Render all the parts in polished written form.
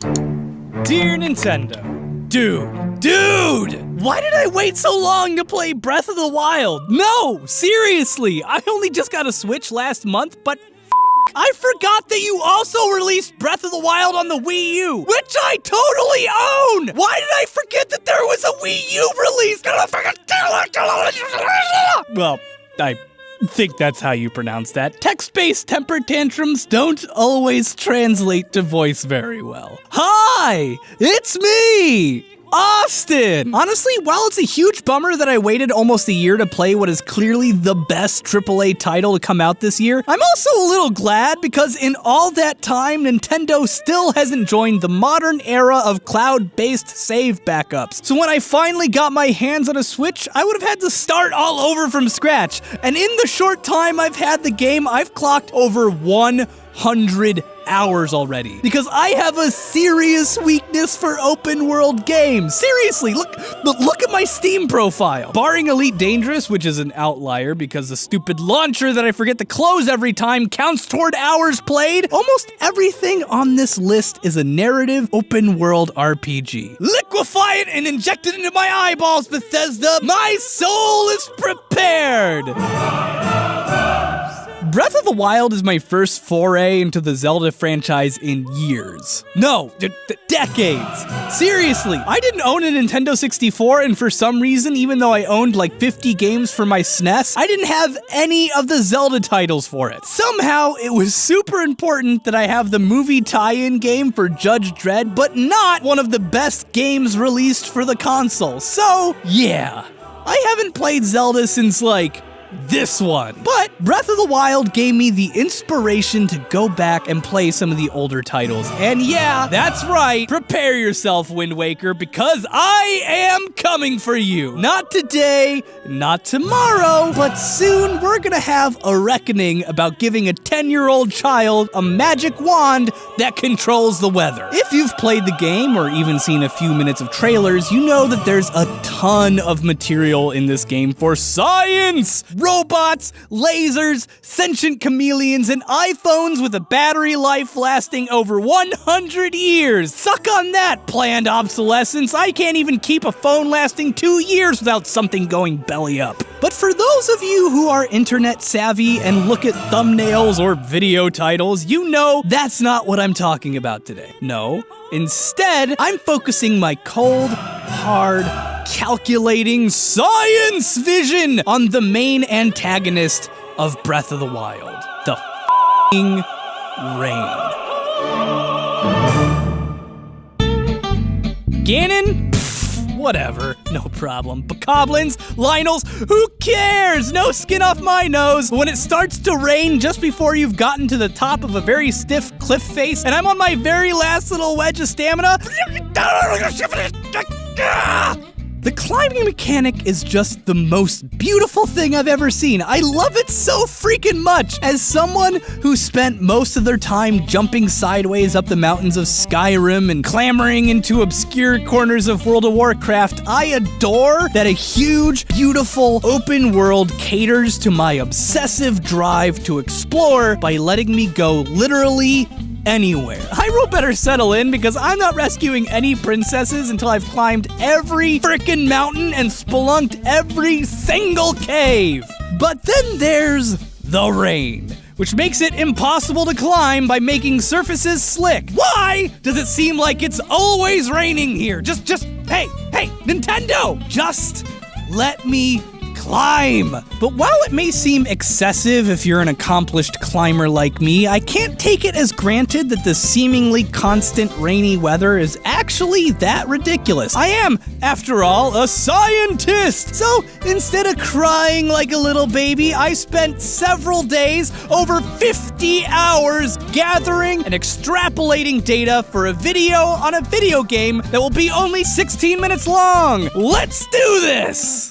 Dear Nintendo, Dude! Why did I wait so long to play Breath of the Wild? No, seriously, I only just got a Switch last month, but I forgot that you also released Breath of the Wild on the Wii U, which I totally own! Why did I forget that there was a Wii U release? Well, I think that's how you pronounce that. Text-based temper tantrums don't always translate to voice very well. Hi, it's me! Austin! Honestly, while it's a huge bummer that I waited almost a year to play what is clearly the best AAA title to come out this year, I'm also a little glad because in all that time, Nintendo still hasn't joined the modern era of cloud-based save backups. So when I finally got my hands on a Switch, I would have had to start all over from scratch. And in the short time I've had the game, I've clocked over 100 hours already, because I have a serious weakness for open world games. Seriously, look at my Steam profile. Barring Elite Dangerous, which is an outlier because the stupid launcher that I forget to close every time counts toward hours played, almost everything on this list is a narrative open world RPG. Liquefy it and inject it into my eyeballs, Bethesda! My soul is prepared! Breath of the Wild is my first foray into the Zelda franchise in years. No, decades. Seriously, I didn't own a Nintendo 64, and for some reason, even though I owned like 50 games for my SNES, I didn't have any of the Zelda titles for it. Somehow, it was super important that I have the movie tie-in game for Judge Dredd, but not one of the best games released for the console. So, yeah. I haven't played Zelda since, like, this one. But Breath of the Wild gave me the inspiration to go back and play some of the older titles. And yeah, that's right. Prepare yourself, Wind Waker, because I am coming for you. Not today, not tomorrow, but soon we're gonna have a reckoning about giving a 10-year-old child a magic wand that controls the weather. If you've played the game or even seen a few minutes of trailers, you know that there's a ton of material in this game for science! Robots, lasers, sentient chameleons, and iPhones with a battery life lasting over 100 years. Suck on that, planned obsolescence. I can't even keep a phone lasting 2 years without something going belly up. But for those of you who are internet savvy and look at thumbnails or video titles, you know that's not what I'm talking about today. No, instead, I'm focusing my cold, hard, calculating science vision on the main antagonist of Breath of the Wild, the f***ing rain. Ganon? Pfft, whatever, no problem. Bokoblins, Lionels, who cares? No skin off my nose. When it starts to rain just before you've gotten to the top of a very stiff cliff face, and I'm on my very last little wedge of stamina, the climbing mechanic is just the most beautiful thing I've ever seen. I love it so freaking much. As someone who spent most of their time jumping sideways up the mountains of Skyrim and clambering into obscure corners of World of Warcraft, I adore that a huge, beautiful open world caters to my obsessive drive to explore by letting me go literally anywhere. Hyrule better settle in because I'm not rescuing any princesses until I've climbed every frickin' mountain and spelunked every single cave. But then there's the rain, which makes it impossible to climb by making surfaces slick. Why does it seem like it's always raining here? Hey, Nintendo, just let me climb. But while it may seem excessive if you're an accomplished climber like me, I can't take it as granted that the seemingly constant rainy weather is actually that ridiculous. I am, after all, a scientist. So instead of crying like a little baby, I spent several days, over 50 hours, gathering and extrapolating data for a video on a video game that will be only 16 minutes long. Let's do this!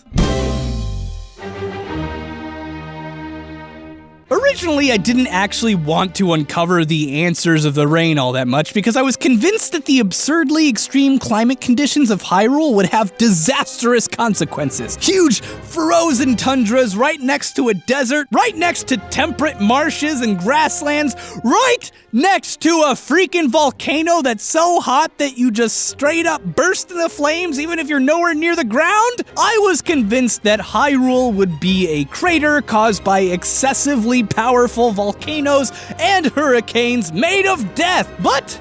Originally, I didn't actually want to uncover the answers of the rain all that much because I was convinced that the absurdly extreme climate conditions of Hyrule would have disastrous consequences. Huge frozen tundras right next to a desert, right next to temperate marshes and grasslands, right next to a freaking volcano that's so hot that you just straight up burst into flames even if you're nowhere near the ground. I was convinced that Hyrule would be a crater caused by excessively powerful volcanoes and hurricanes made of death, but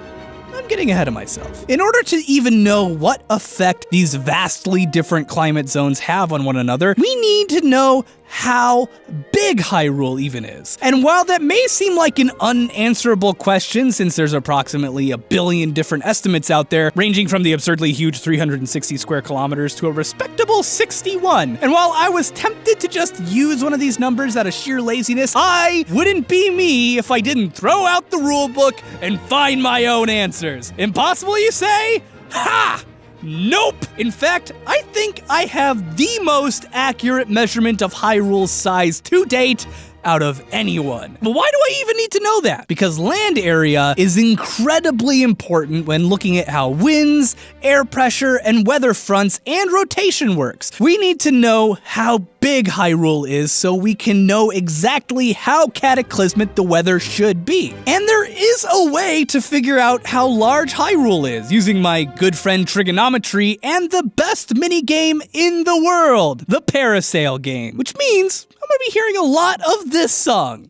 I'm getting ahead of myself. In order to even know what effect these vastly different climate zones have on one another, we need to know how big Hyrule even is. And while that may seem like an unanswerable question, since there's approximately a billion different estimates out there, ranging from the absurdly huge 360 square kilometers to a respectable 61, and while I was tempted to just use one of these numbers out of sheer laziness, I wouldn't be me if I didn't throw out the rule book and find my own answers. Impossible, you say? Ha! Nope! In fact, I think I have the most accurate measurement of Hyrule's size to date out of anyone. But why do I even need to know that? Because land area is incredibly important when looking at how winds, air pressure, and weather fronts and rotation works. We need to know how big Hyrule is so we can know exactly how cataclysmic the weather should be. And there is a way to figure out how large Hyrule is using my good friend trigonometry and the best minigame in the world, the parasail game, which means I'm gonna be hearing a lot of this song.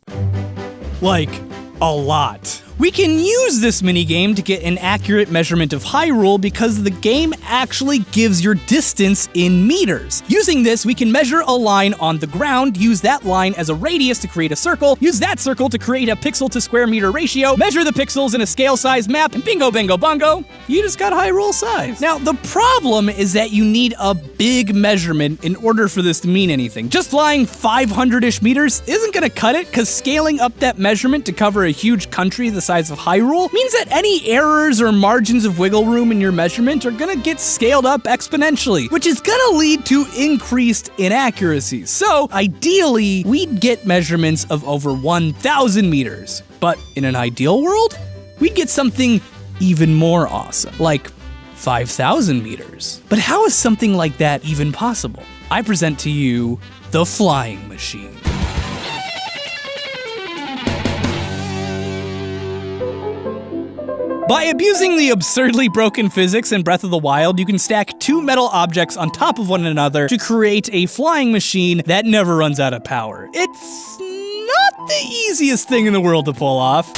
Like, a lot. We can use this minigame to get an accurate measurement of Hyrule because the game actually gives your distance in meters. Using this, we can measure a line on the ground, use that line as a radius to create a circle, use that circle to create a pixel to square meter ratio, measure the pixels in a scale size map, and bingo, bango, bongo, you just got Hyrule size. Now, the problem is that you need a big measurement in order for this to mean anything. Just flying 500-ish meters isn't gonna cut it, because scaling up that measurement to cover a huge country the size of Hyrule means that any errors or margins of wiggle room in your measurement are gonna get scaled up exponentially, which is gonna lead to increased inaccuracies. So, ideally, we'd get measurements of over 1,000 meters. But in an ideal world, we'd get something even more awesome, like 5,000 meters. But how is something like that even possible? I present to you the flying machine. By abusing the absurdly broken physics in Breath of the Wild, you can stack two metal objects on top of one another to create a flying machine that never runs out of power. It's not the easiest thing in the world to pull off.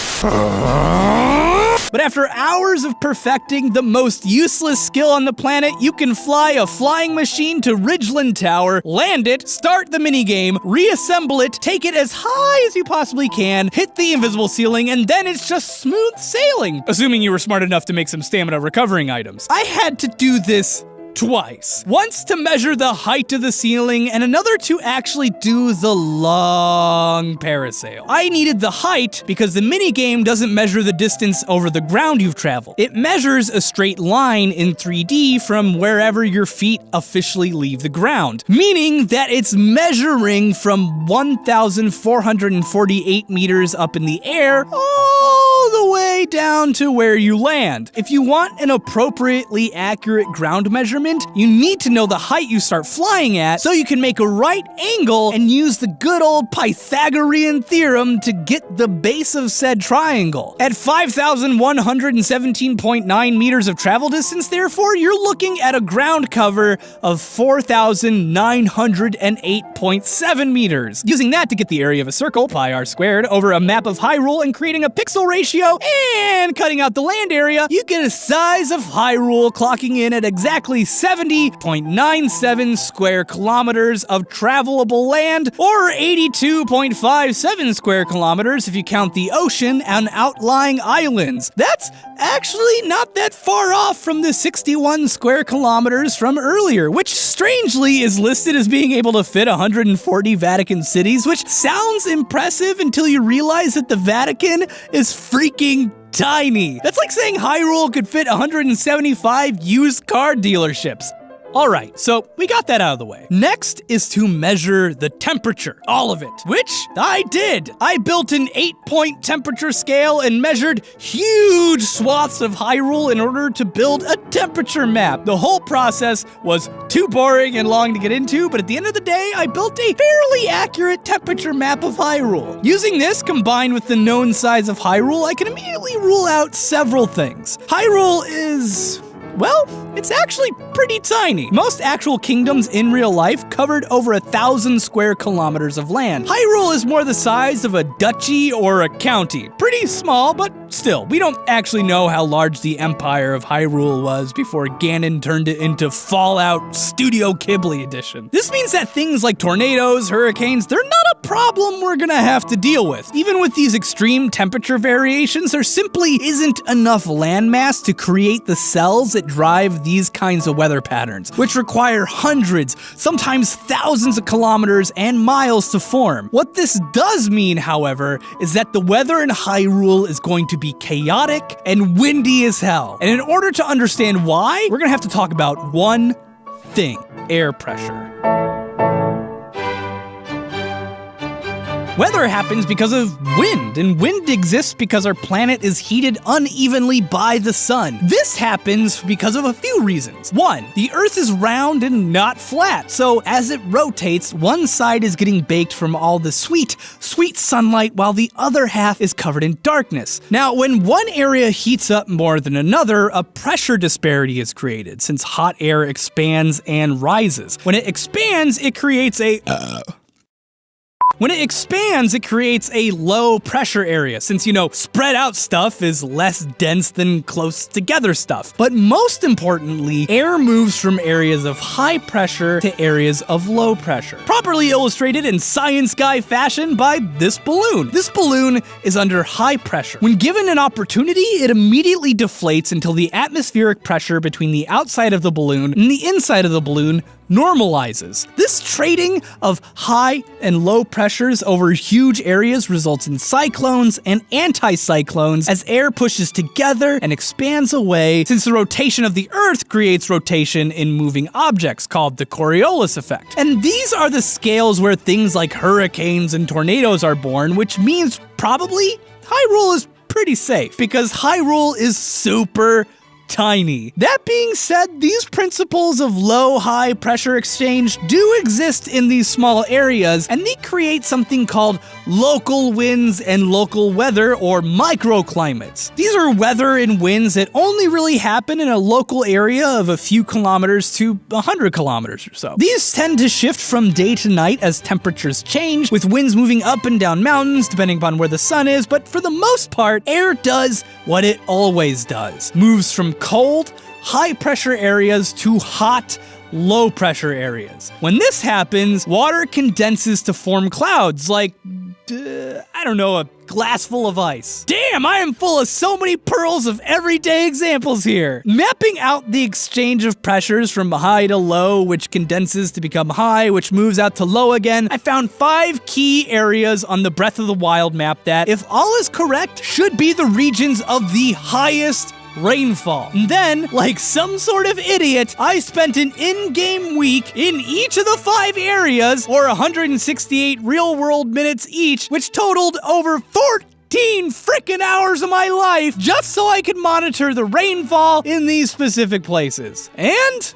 But after hours of perfecting the most useless skill on the planet, you can fly a flying machine to Ridgeland Tower, land it, start the minigame, reassemble it, take it as high as you possibly can, hit the invisible ceiling, and then it's just smooth sailing. Assuming you were smart enough to make some stamina recovering items. I had to do this twice. Once to measure the height of the ceiling, and another to actually do the long parasail. I needed the height because the minigame doesn't measure the distance over the ground you've traveled. It measures a straight line in 3D from wherever your feet officially leave the ground, meaning that it's measuring from 1,448 meters up in the air all the way down to where you land. If you want an appropriately accurate ground measurement, you need to know the height you start flying at so you can make a right angle and use the good old Pythagorean theorem to get the base of said triangle. At 5,117.9 meters of travel distance, therefore, you're looking at a ground cover of 4,908.7 meters. Using that to get the area of a circle, pi r squared, over a map of Hyrule and creating a pixel ratio and cutting out the land area, you get a size of Hyrule clocking in at exactly 70.97 square kilometers of travelable land, or 82.57 square kilometers if you count the ocean and outlying islands. That's actually not that far off from the 61 square kilometers from earlier, which strangely is listed as being able to fit 140 Vatican cities, which sounds impressive until you realize that the Vatican is freaking tiny. That's like saying Hyrule could fit 175 used car dealerships. Alright, so we got that out of the way. Next is to measure the temperature, all of it, which I did. I built an 8-point temperature scale and measured huge swaths of Hyrule in order to build a temperature map. The whole process was too boring and long to get into, but at the end of the day, I built a fairly accurate temperature map of Hyrule. Using this combined with the known size of Hyrule, I can immediately rule out several things. Hyrule is... well, it's actually pretty tiny. Most actual kingdoms in real life covered over 1,000 square kilometers of land. Hyrule is more the size of a duchy or a county. Pretty small, but still, we don't actually know how large the Empire of Hyrule was before Ganon turned it into Fallout Studio Ghibli edition. This means that things like tornadoes, hurricanes, they're not a problem we're gonna have to deal with. Even with these extreme temperature variations, there simply isn't enough landmass to create the cells that drive these kinds of weather patterns, which require hundreds, sometimes thousands of kilometers and miles to form. What this does mean, however, is that the weather in Hyrule is going to be chaotic and windy as hell. And in order to understand why, we're gonna have to talk about one thing: air pressure. Weather happens because of wind, and wind exists because our planet is heated unevenly by the sun. This happens because of a few reasons. One, the Earth is round and not flat, so as it rotates, one side is getting baked from all the sweet sunlight while the other half is covered in darkness. Now, when one area heats up more than another, a pressure disparity is created, since hot air expands and rises. When it expands, it creates a low pressure area, since, spread out stuff is less dense than close together stuff. But most importantly, air moves from areas of high pressure to areas of low pressure. Properly illustrated in science guy fashion by this balloon. This balloon is under high pressure. When given an opportunity, it immediately deflates until the atmospheric pressure between the outside of the balloon and the inside of the balloon normalizes. This trading of high and low pressures over huge areas results in cyclones and anticyclones as air pushes together and expands away, since the rotation of the Earth creates rotation in moving objects called the Coriolis effect. And these are the scales where things like hurricanes and tornadoes are born, which means probably Hyrule is pretty safe, because Hyrule is super tiny. That being said, these principles of low-high pressure exchange do exist in these small areas, and they create something called local winds and local weather, or microclimates. These are weather and winds that only really happen in a local area of a few kilometers to 100 kilometers or so. These tend to shift from day to night as temperatures change, with winds moving up and down mountains depending upon where the sun is, but for the most part, air does what it always does. Moves from cold, high-pressure areas to hot, low-pressure areas. When this happens, water condenses to form clouds, like, a glass full of ice. Damn, I am full of so many pearls of everyday examples here. Mapping out the exchange of pressures from high to low, which condenses to become high, which moves out to low again, I found 5 key areas on the Breath of the Wild map that, if all is correct, should be the regions of the highest rainfall. And then, like some sort of idiot, I spent an in-game week in each of the 5 areas, or 168 real-world minutes each, which totaled over 14 frickin' hours of my life, just so I could monitor the rainfall in these specific places. And,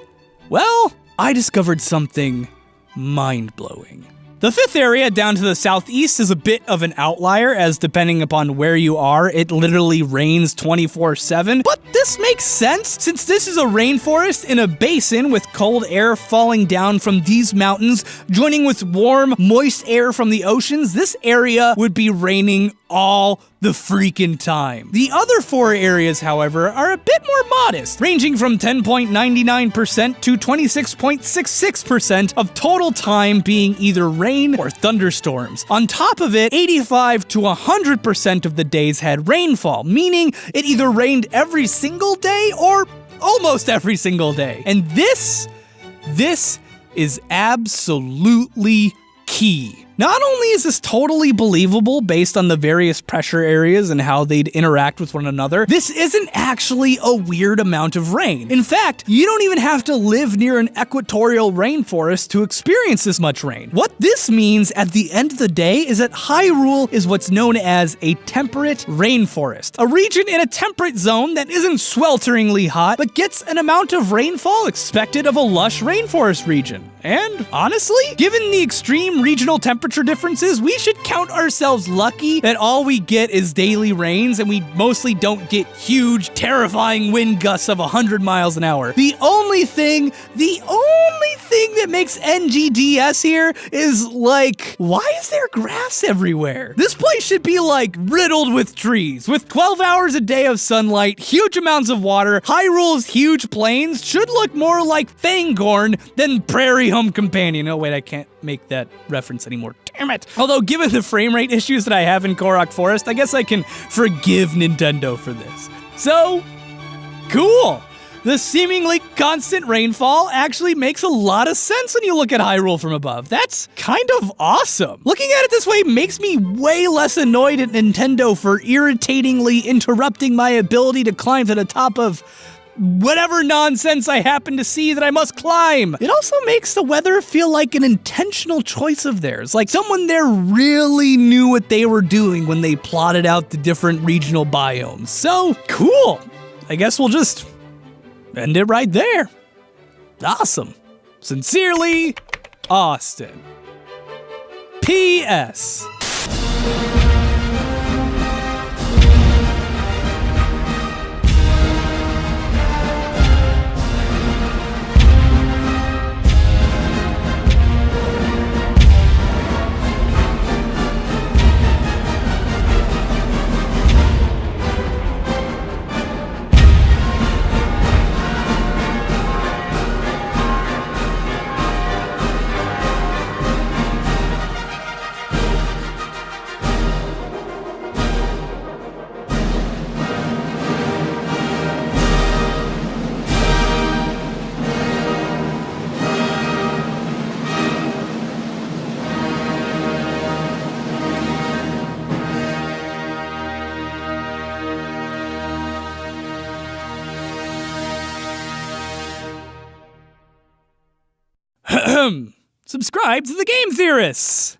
well, I discovered something mind-blowing. The 5th area down to the southeast is a bit of an outlier, as depending upon where you are, it literally rains 24/7. But this makes sense, since this is a rainforest in a basin with cold air falling down from these mountains, joining with warm, moist air from the oceans. This area would be raining all the freaking time. The other 4 areas, however, are a bit more modest, ranging from 10.99% to 26.66% of total time being either rain or thunderstorms. On top of it, 85 to 100% of the days had rainfall, meaning it either rained every single day or almost every single day. And this is absolutely key. Not only is this totally believable based on the various pressure areas and how they'd interact with one another, this isn't actually a weird amount of rain. In fact, you don't even have to live near an equatorial rainforest to experience this much rain. What this means at the end of the day is that Hyrule is what's known as a temperate rainforest, a region in a temperate zone that isn't swelteringly hot, but gets an amount of rainfall expected of a lush rainforest region. And honestly, given the extreme regional temperature differences, we should count ourselves lucky that all we get is daily rains and we mostly don't get huge, terrifying wind gusts of 100 miles an hour. The only thing that makes NGDS here is like, why is there grass everywhere? This place should be like riddled with trees. With 12 hours a day of sunlight, huge amounts of water, Hyrule's huge plains should look more like Fangorn than Prairie Home Companion. Oh wait, I can't make that reference anymore. Damn it. Although given the frame rate issues that I have in Korok Forest, I guess I can forgive Nintendo for this. So, cool. The seemingly constant rainfall actually makes a lot of sense when you look at Hyrule from above. That's kind of awesome. Looking at it this way makes me way less annoyed at Nintendo for irritatingly interrupting my ability to climb to the top of whatever nonsense I happen to see that I must climb. It also makes the weather feel like an intentional choice of theirs. Like someone there really knew what they were doing when they plotted out the different regional biomes. So, cool. I guess we'll just end it right there. Awesome. Sincerely, Austin. P.S. Subscribe to the Game Theorists!